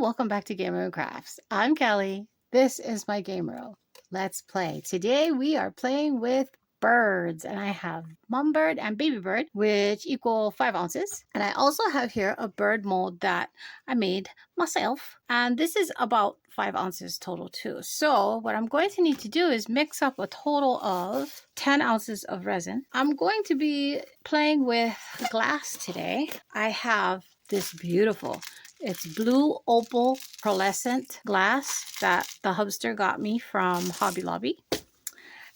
welcome back to Gamer and Crafts. I'm Kelly. This is my game room. Let's play. Today we are playing with birds, and I have mom bird and baby bird, which equal 5 ounces. And I also have here a bird mold that I made myself, and this is about 5 ounces total too. So what I'm going to need to do is mix up a total of 10 ounces of resin. I'm going to be playing with glass today. I have this beautiful, it's blue opal pearlescent glass that the hubster got me from Hobby Lobby.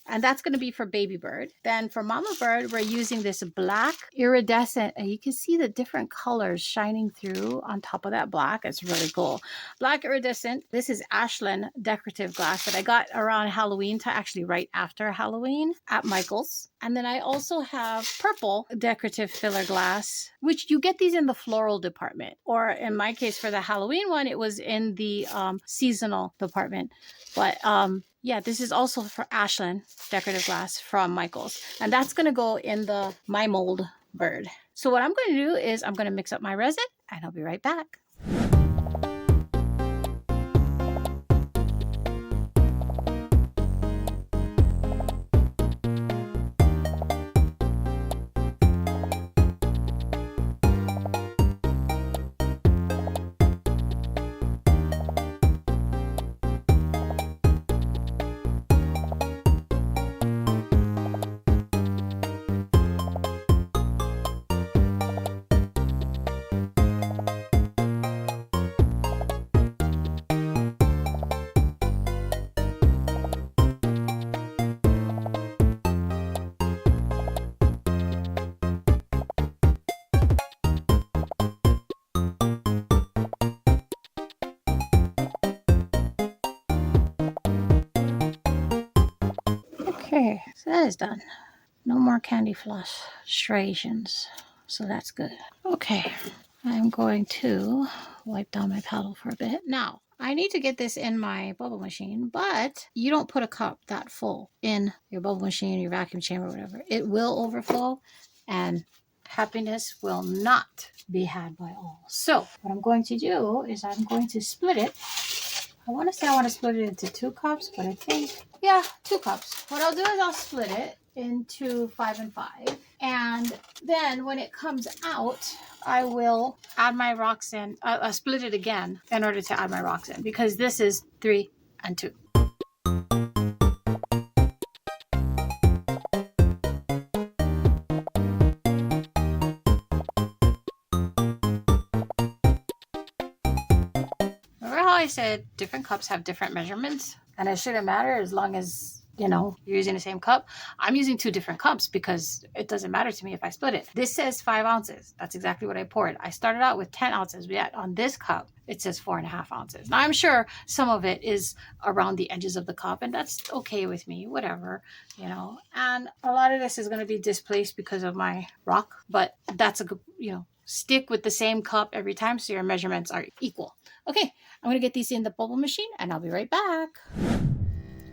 And that's going to be for baby bird. Then for mama bird, we're using this black iridescent, and you can see the different colors shining through on top of that black. It's really cool. Black iridescent. This is Ashland decorative glass that I got around Halloween, to actually right after Halloween at Michael's. And then I also have purple decorative filler glass, which you get these in the floral department. Or in my case, for the Halloween one, it was in the seasonal department. But yeah, this is also for Ashland decorative glass from Michael's. And that's going to go in the My Mold bird. So what I'm going to do is I'm going to mix up my resin, and I'll be right back. Okay, so that is done. No more candy floss striations, so that's good. Okay, I'm going to wipe down my paddle for a bit. Now, I need to get this in my bubble machine, but you don't put a cup that full in your bubble machine, your vacuum chamber, whatever. It will overflow, and happiness will not be had by all. So what I'm going to do is I'm going to split it. I want to say I want to split it into 2 cups, but I think, yeah, 2 cups. What I'll do is I'll split it into 5 and 5. And then when it comes out, I will add my rocks in. I'll split it again in order to add my rocks in, because this is 3 and 2. I said different cups have different measurements, and it shouldn't matter as long as you're using the same cup. I'm using 2 different cups because it doesn't matter to me if I split it. This says 5 ounces. That's exactly what I poured. I started out with 10 ounces, but yet on this cup it says 4.5 ounces. Now I'm sure some of it is around the edges of the cup, and that's okay with me, whatever, and a lot of this is going to be displaced because of my rock, but that's a good, stick with the same cup every time so your measurements are equal. Okay, I'm going to get these in the bubble machine, and I'll be right back.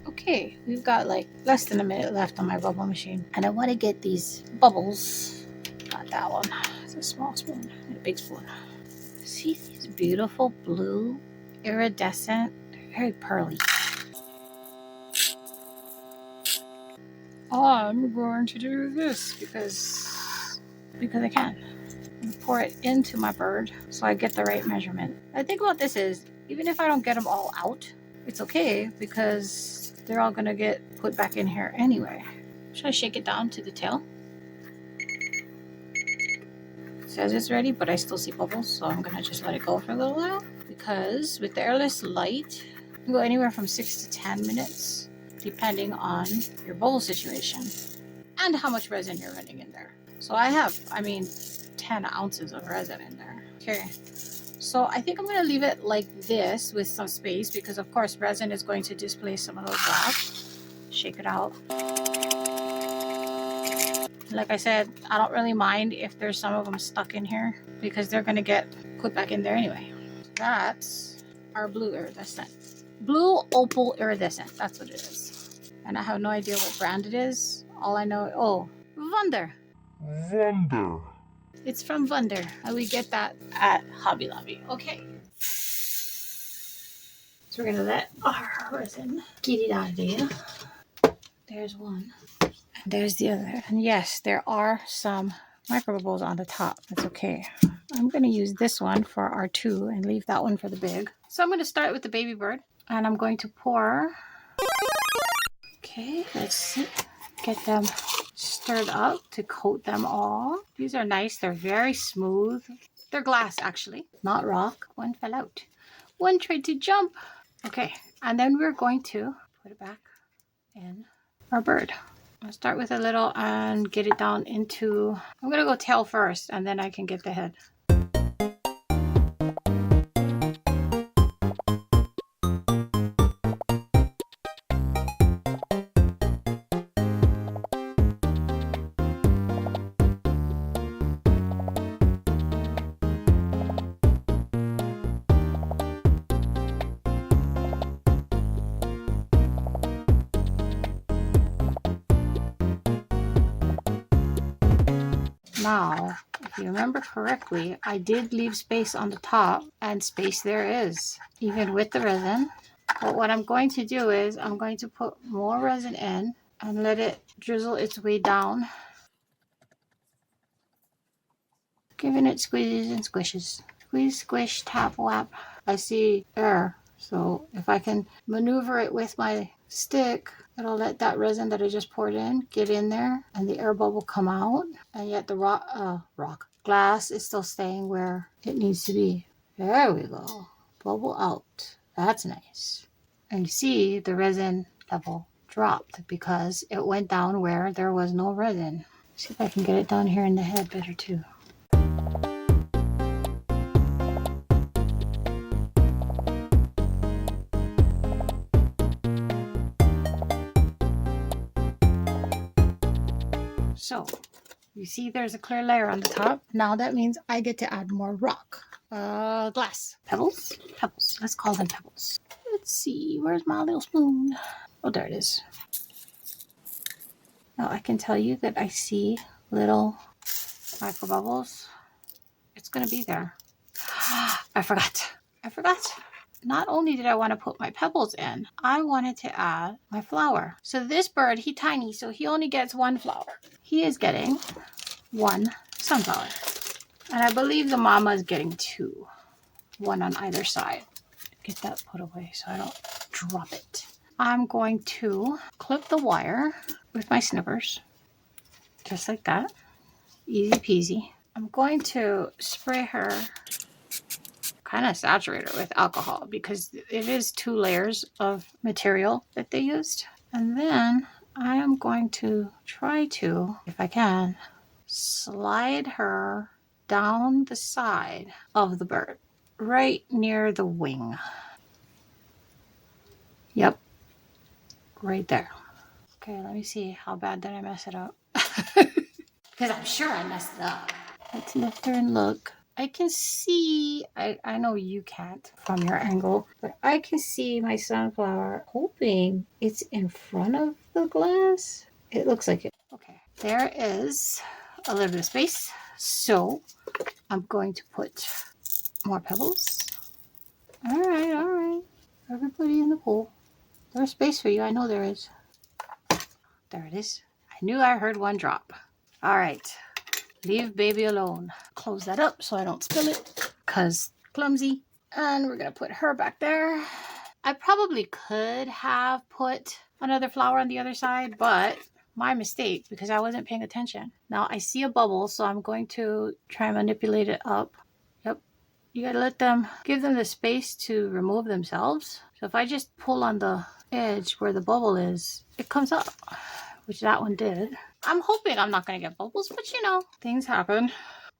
Okay, we've got like less than a minute left on my bubble machine, and I want to get these bubbles. Not that one. It's a small spoon and a big spoon. See these beautiful blue iridescent, very pearly. I'm going to do this because I can. And pour it into my bird so I get the right measurement. The thing about this is, even if I don't get them all out, it's okay because they're all gonna get put back in here anyway. Should I shake it down to the tail? It says it's ready, but I still see bubbles, so I'm gonna just let it go for a little while, because with the airless light, you can go anywhere from 6 to 10 minutes, depending on your bowl situation and how much resin you're running in there. So I have, 10 ounces of resin in there. Okay, so I think I'm going to leave it like this with some space, because of course resin is going to displace some of those rocks. Shake it out. Like I said, I don't really mind if there's some of them stuck in here, because they're going to get put back in there anyway. That's our blue iridescent. Blue opal iridescent, that's what it is. And I have no idea what brand it is. All I know, Wunder. It's from Wunder. We get that at Hobby Lobby. Okay. So we're gonna let our resin get it out of there. There's one. And there's the other. And yes, there are some micro bubbles on the top. That's okay. I'm gonna use this one for our 2 and leave that one for the big. So I'm gonna start with the baby bird and I'm going to pour. Okay, let's get them stirred up to coat them all. These are nice. They're very smooth. They're glass, actually, not rock. One fell out. One tried to jump. Okay, and then we're going to put it back in our bird. I'll start with a little and get it down into, I'm going to go tail first and then I can get the head. Now, if you remember correctly, I did leave space on the top, and space there is, even with the resin. But what I'm going to do is I'm going to put more resin in and let it drizzle its way down, giving it squeezes and squishes. Squeeze, squish, tap, whap. I see air, so if I can maneuver it with my stick, it'll let that resin that I just poured in get in there and the air bubble come out, and yet the glass is still staying where it needs to be. There we go. Bubble out. That's nice. And you see the resin level dropped because it went down where there was no resin. See if I can get it down here in the head better too. So you see there's a clear layer on the top. Now that means I get to add more rock. Glass. Pebbles? Pebbles. Let's call them pebbles. Let's see. Where's my little spoon? Oh, there it is. Now I can tell you that I see little micro bubbles. It's going to be there. I forgot. Not only did I want to put my pebbles in, I wanted to add my flower. So this bird, he's tiny, so he only gets 1 flower. He is getting 1 sunflower. And I believe the mama is getting 2. 1 on either side. Get that put away so I don't drop it. I'm going to clip the wire with my snippers. Just like that. Easy peasy. I'm going to spray her, kind of saturate her with alcohol because it is 2 layers of material that they used. And then I am going to try to, if I can, slide her down the side of the bird, right near the wing. Yep, right there. Okay, let me see. How bad did I mess it up? Because I'm sure I messed it up. Let's lift her and look. I can see, I know you can't from your angle, but I can see my sunflower, hoping it's in front of the glass. It looks like it. Okay, there is a little bit of space. So I'm going to put more pebbles. All right. Everybody in the pool. There's space for you. I know there is. There it is. I knew I heard 1 drop. All right. Leave baby alone. Close that up so I don't spill it because clumsy. And we're going to put her back there. I probably could have put another flower on the other side, but my mistake because I wasn't paying attention. Now I see a bubble, so I'm going to try and manipulate it up. Yep. You got to let them, give them the space to remove themselves. So if I just pull on the edge where the bubble is, it comes up, which that one did. I'm hoping I'm not going to get bubbles, but you know, things happen.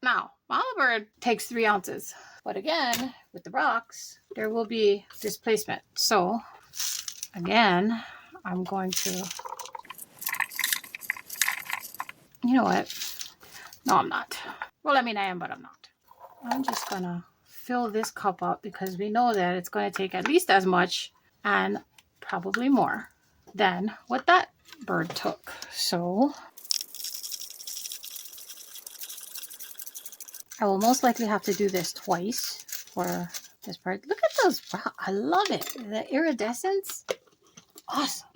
Now, mama bird takes 3 ounces. But again, with the rocks, there will be displacement. So, again, I'm going to, you know what? No, I'm not. Well, I mean, I am, but I'm not. I'm just going to fill this cup up because we know that it's going to take at least as much and probably more than what that bird took. So, I will most likely have to do this twice for this part. Look at those. Wow, I love it. The iridescence. Awesome.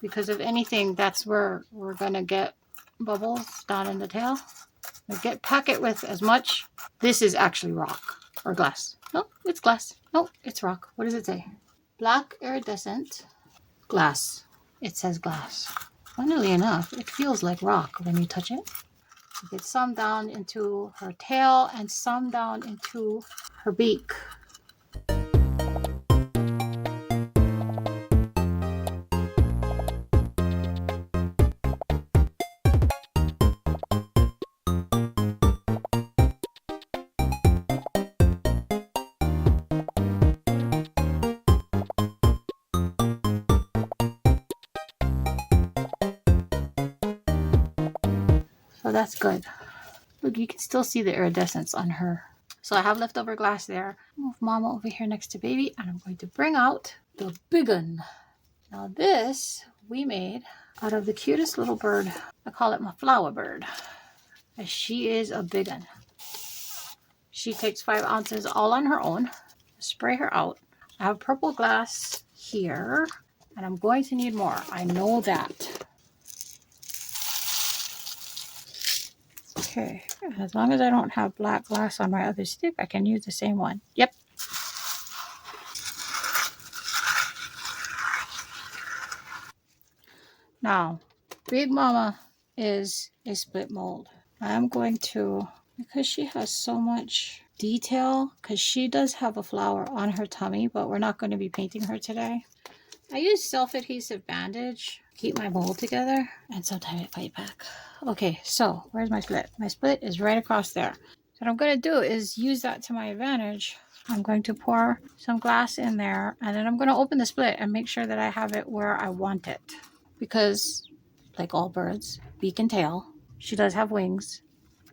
Because if anything, that's where we're going to get bubbles down in the tail. Pack it with as much. This is actually rock or glass. No, it's glass. No, it's rock. What does it say? Black iridescent glass. It says glass. Funnily enough, it feels like rock when you touch it. You get some down into her tail and some down into her beak. So that's good. Look, you can still see the iridescence on her. So I have leftover glass there. Move Mama over here next to Baby, and I'm going to bring out the big one. Now this we made out of the cutest little bird. I call it my flower bird. And she is a big one. She takes 5 ounces all on her own. Spray her out. I have purple glass here, and I'm going to need more. I know that. Okay, as long as I don't have black glass on my other stick, I can use the same one. Yep. Now, Big Mama is a split mold. I'm going to, because she has so much detail, because she does have a flower on her tummy, but we're not going to be painting her today. I use self-adhesive bandage, keep my mold together, and sometimes I fight back. Okay, so where's my split? My split is right across there. So what I'm going to do is use that to my advantage. I'm going to pour some glass in there, and then I'm going to open the split and make sure that I have it where I want it. Because, like all birds, beak and tail, she does have wings,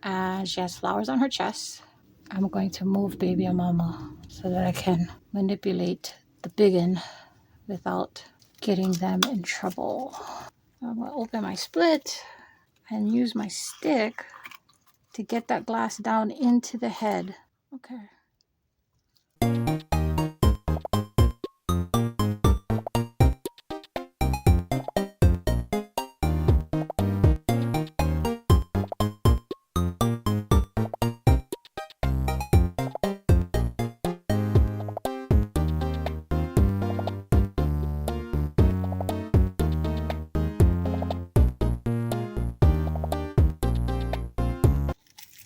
and she has flowers on her chest. I'm going to move Baby and Mama so that I can manipulate the biggin without getting them in trouble. I'm going to open my split and use my stick to get that glass down into the head. Okay.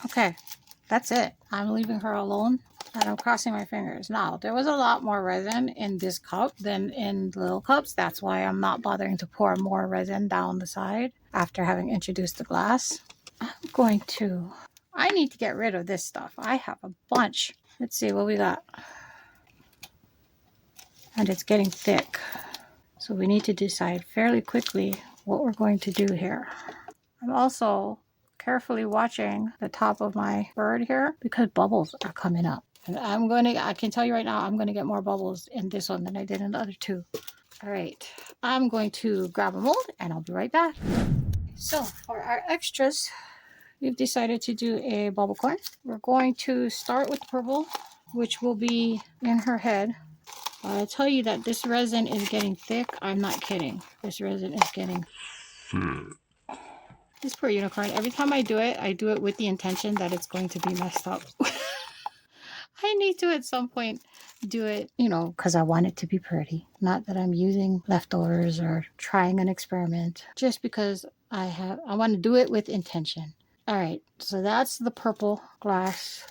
Okay, that's it. I'm leaving her alone and I'm crossing my fingers. Now, there was a lot more resin in this cup than in the little cups. That's why I'm not bothering to pour more resin down the side after having introduced the glass. I need to get rid of this stuff. I have a bunch. Let's see what we got. And it's getting thick. So we need to decide fairly quickly what we're going to do here. I'm also carefully watching the top of my bird here because bubbles are coming up. And I can tell you right now, I'm going to get more bubbles in this one than I did in the other two. All right, I'm going to grab a mold and I'll be right back. So for our extras, we've decided to do a bubble corn. We're going to start with purple, which will be in her head. I tell you that this resin is getting thick. I'm not kidding. This resin is getting thick. This poor unicorn, every time I do it with the intention that it's going to be messed up. I need to at some point do it, because I want it to be pretty. Not that I'm using leftovers or trying an experiment. Just because I want to do it with intention. All right, so that's the purple glass.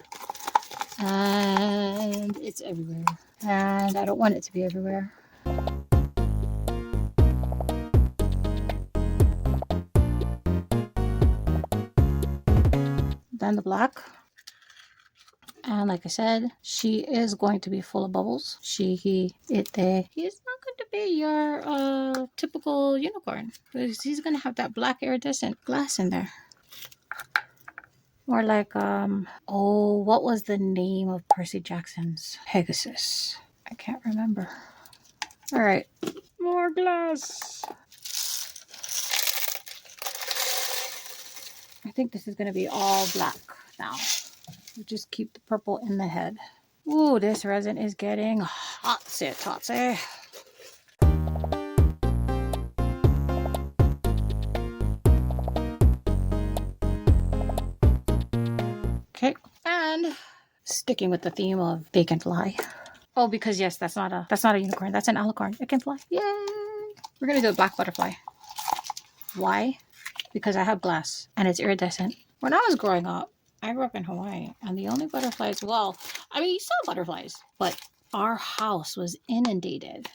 And it's everywhere. And I don't want it to be everywhere. Then the black. And like I said, she is going to be full of bubbles. He is not going to could be your typical unicorn, because he's gonna have that black iridescent glass in there. Or like oh, what was the name of Percy Jackson's Pegasus? I can't remember. All right, more glass. I think this is gonna be all black now. We'll just keep the purple in the head. Ooh, this resin is getting hot, totsy. Okay, and sticking with the theme of they can fly. Oh, because yes, that's not a unicorn. That's an alicorn. It can fly. Yay! We're gonna do a black butterfly. Why? Because I have glass and it's iridescent. When I was growing up, I grew up in Hawaii, and the only butterflies, well, I mean, you saw butterflies, but our house was inundated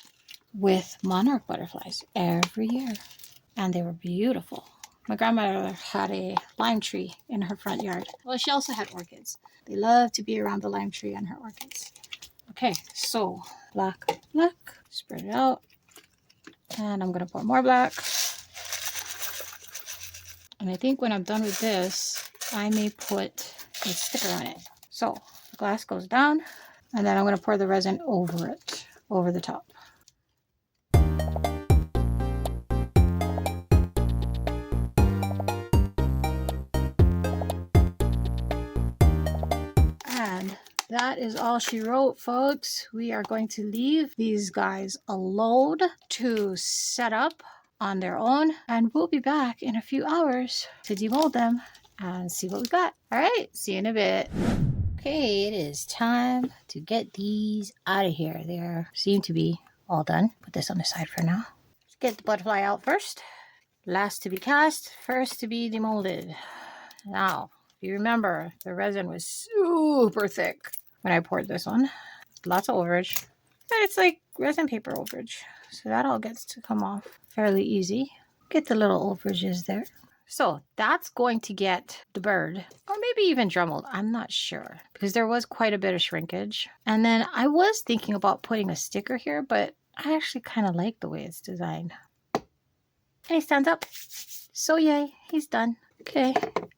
with monarch butterflies every year, and they were beautiful. My grandmother had a lime tree in her front yard. Well, she also had orchids. They love to be around the lime tree and her orchids. Okay, so black, spread it out, and I'm gonna pour more black. And I think when I'm done with this, I may put a sticker on it. So the glass goes down, and then I'm going to pour the resin over it, over the top. And that is all she wrote, folks. We are going to leave these guys alone to set up on their own, and we'll be back in a few hours to demold them and see what we got. All right, see you in a bit. Okay, it is time to get these out of here. They seem to be all done. Put this on the side for now. Let's get the butterfly out first. Last to be cast, first to be demolded. Now, if you remember, the resin was super thick when I poured this one. Lots of overage. But it's like resin paper overage. So that all gets to come off fairly easy. Get the little overages there. So that's going to get the bird, or maybe even Dremelled. I'm not sure, because there was quite a bit of shrinkage. And then I was thinking about putting a sticker here, but I actually kind of like the way it's designed. And he stands up. So yay, he's done. Okay,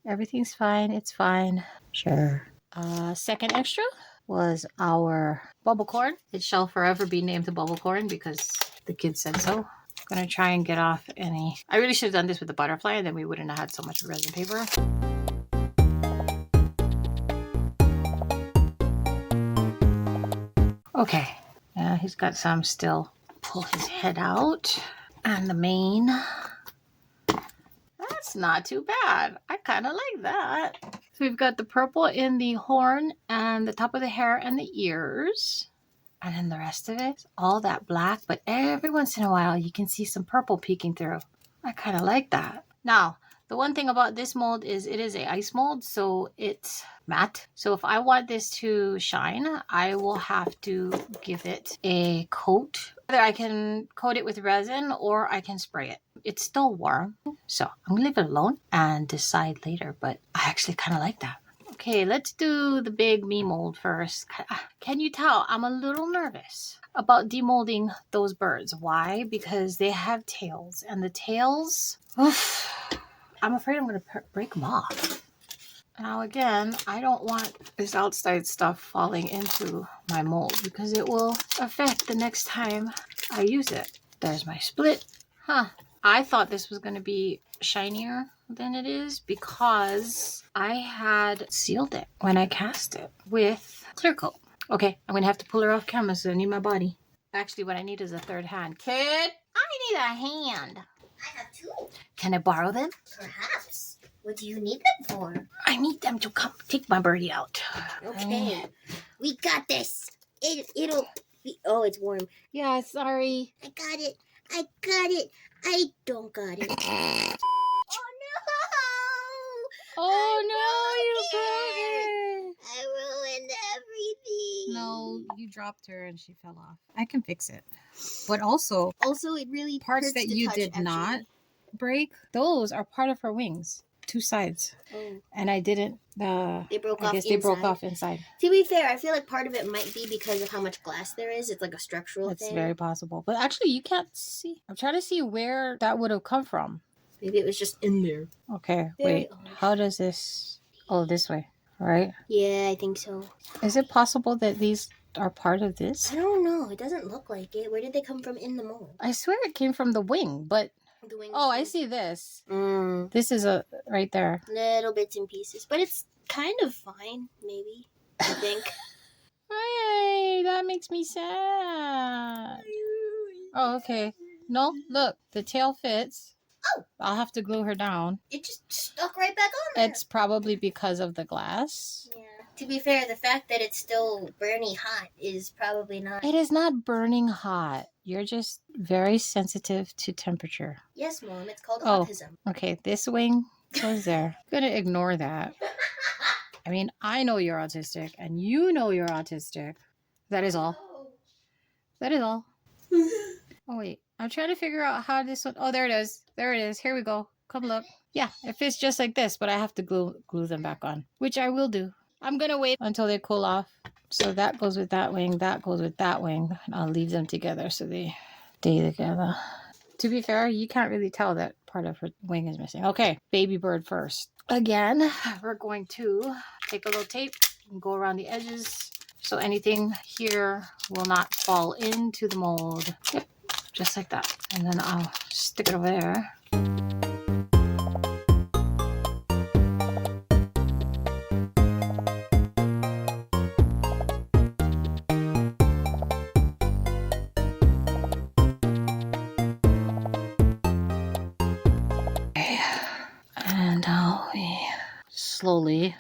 everything's fine. It's fine. Sure. Second extra was our bubble corn. It shall forever be named the bubble corn because the kids said so. I'm gonna try and get off any. I really should have done this with the butterfly, and then we wouldn't have had so much resin paper. Okay, yeah, he's got some still. Pull his head out, and the mane. That's not too bad. I kind of like that. So we've got the purple in the horn and the top of the hair and the ears. And then the rest of it, all that black, but every once in a while you can see some purple peeking through. I kind of like that. Now, the one thing about this mold is it is a ice mold, so it's matte. So if I want this to shine, I will have to give it a coat. Either I can coat it with resin or I can spray it. It's still warm, so I'm gonna leave it alone and decide later, but I actually kind of like that. Okay, let's do the big me mold first. Can you tell I'm a little nervous about demolding those birds? Why? Because they have tails, and the tails, oof, I'm afraid I'm going to break them off. Now again, I don't want this outside stuff falling into my mold because it will affect the next time I use it. There's my split. I thought this was going to be shinier than it is because I had sealed it when I cast it with clear coat. Okay, I'm going to have to pull her off camera, so I need my body. Actually, what I need is a third hand. Kid, I need a hand. I have two. Can I borrow them? Perhaps. What do you need them for? I need them to come take my birdie out. Okay. We got this. It'll be... Oh, it's warm. Yeah, sorry. I got it. I don't got it. Oh no, you broke it. I ruined everything. No, you dropped her and she fell off. I can fix it. But also, it really parts hurts that to you touch, did actually. not break, those are part of her wings. two sides. Oh. And I didn't. They broke I off guess they broke inside. off inside. To be fair, I feel like part of it might be because of how much glass there is. It's like a structural It's thing. very possible. But actually, you can't see. I'm trying to see where that would have come from. Maybe it was just in there. Okay, Very wait. odd. How does this... Oh, this way, right? Yeah, I think so. Is it possible that these are part of this? I don't know. It doesn't look like it. Where did they come from in the mold? I swear it came from the wing, but... The wings. Oh, I see this. Mm. This is a right there. Little bits and pieces. But it's kind of fine, maybe. I think. Hey, that makes me sad. Oh, okay. No, look, the tail fits. Oh! I'll have to glue her down. It just stuck right back on there. It's probably because of the glass. Yeah. To be fair, the fact that it's still burning hot is probably not. It is not burning hot. You're just very sensitive to temperature. Yes, Mom. It's called Oh. autism. Okay, this wing goes there. I'm gonna ignore that. I mean, I know you're autistic, and you know you're autistic. That is all. That is all. Oh, wait. I'm trying to figure out how this one... Oh, there it is. There it is. Here we go. Come look. Yeah, it fits just like this, but I have to glue them back on, which I will do. I'm going to wait until they cool off. So that goes with that wing. That goes with that wing. And I'll leave them together so they stay together. To be fair, you can't really tell that part of her wing is missing. Okay, baby bird first. Again, we're going to take a little tape and go around the edges so anything here will not fall into the mold. Yep, just like that. And then I'll stick it over there. Slowly.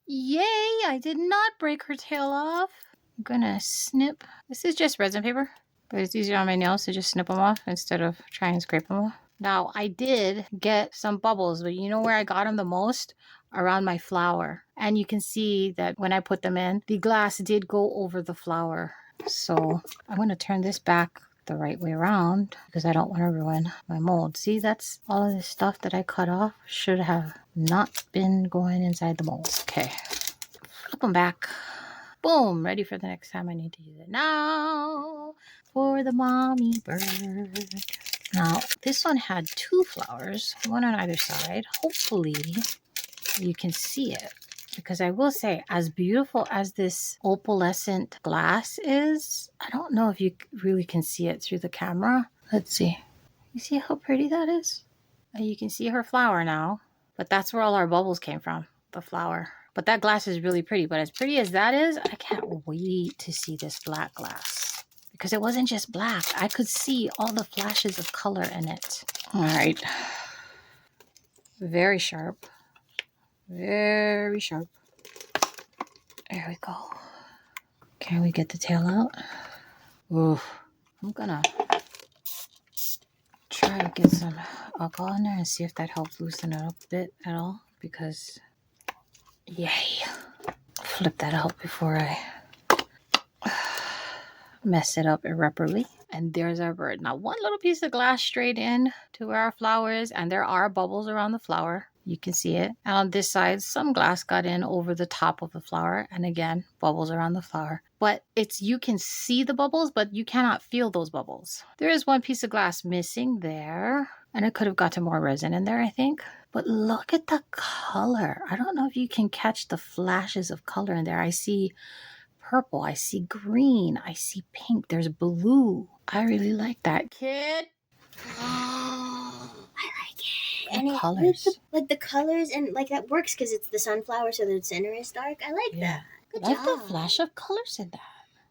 Yay! I did not break her tail off. I'm gonna snip. This is just resin paper, but it's easier on my nails to just snip them off instead of try and scrape them off. Now, I did get some bubbles, but you know where I got them the most? Around my flower. And you can see that when I put them in, the glass did go over the flower. So I'm gonna turn this back the right way around because I don't want to ruin my mold. See, that's all of this stuff that I cut off should have not been going inside the mold. Okay, flip them back. Boom, ready for the next time I need to use it. Now for the mommy bird. Now this one had two flowers, one on either side. Hopefully you can see it. Because I will say, as beautiful as this opalescent glass is, I don't know if you really can see it through the camera. Let's see. You see how pretty that is? And you can see her flower now. But that's where all our bubbles came from, the flower. But that glass is really pretty. But as pretty as that is, I can't wait to see this black glass. Because it wasn't just black. I could see all the flashes of color in it. All right. Very sharp. Very sharp. There we go. Can we get the tail out? Oof. I'm gonna try to get some alcohol in there and see if that helps loosen it up a bit at all. Because, yay. Flip that out before I mess it up irreparably. And there's our bird. Now, one little piece of glass straight in to where our flower is, and there are bubbles around the flower. You can see it. And on this side, some glass got in over the top of the flower. And again, bubbles around the flower. But you can see the bubbles, but you cannot feel those bubbles. There is one piece of glass missing there. And it could have gotten more resin in there, I think. But look at the color. I don't know if you can catch the flashes of color in there. I see purple. I see green. I see pink. There's blue. I really like that. Kid. I like it. The And colors. like the colors, and like that works because it's the sunflower, so the center is dark. I like that. Good I like job. the flash of colors in that.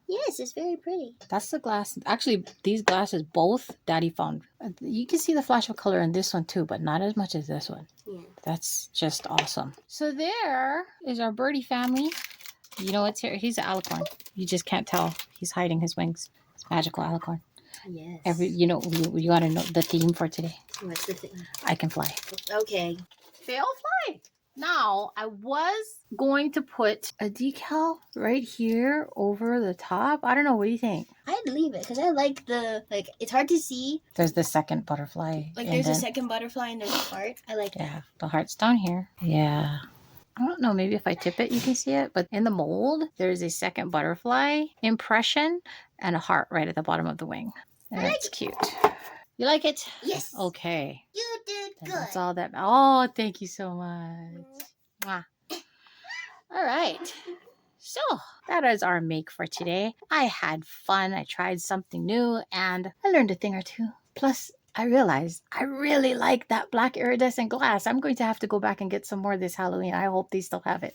Yes, it's very pretty. That's the glass. Actually, these glasses, both Daddy found. You can see the flash of color in this one too, but not as much as this one. Yeah. That's just awesome. So there is our birdie family. You know what's here? He's an alicorn. You just can't tell. He's hiding his wings. It's magical alicorn. Yes. You want to know the theme for today? What's the thing? I can fly. Okay. Fail fly. Now, I was going to put a decal right here over the top. I don't know. What do you think? I'd leave it because I like it's hard to see. There's the second butterfly. Like there's a second butterfly and there's a heart. I like Yeah, the heart's down here. Yeah. I don't know, maybe if I tip it, you can see it. But in the mold, there's a second butterfly impression and a heart right at the bottom of the wing. And that's cute. You like it? Yes. Okay. You did Then good. that's all that. Oh, thank you so much. Mwah. All right. So that is our make for today. I had fun. I tried something new and I learned a thing or two. Plus, I realized I really like that black iridescent glass. I'm going to have to go back and get some more this Halloween. I hope they still have it.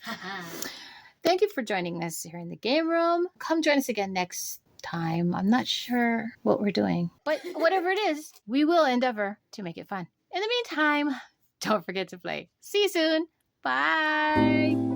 Thank you for joining us here in the game room. Come join us again next time. I'm not sure what we're doing, but whatever it is, we will endeavor to make it fun. In the meantime, don't forget to play. See you soon. Bye.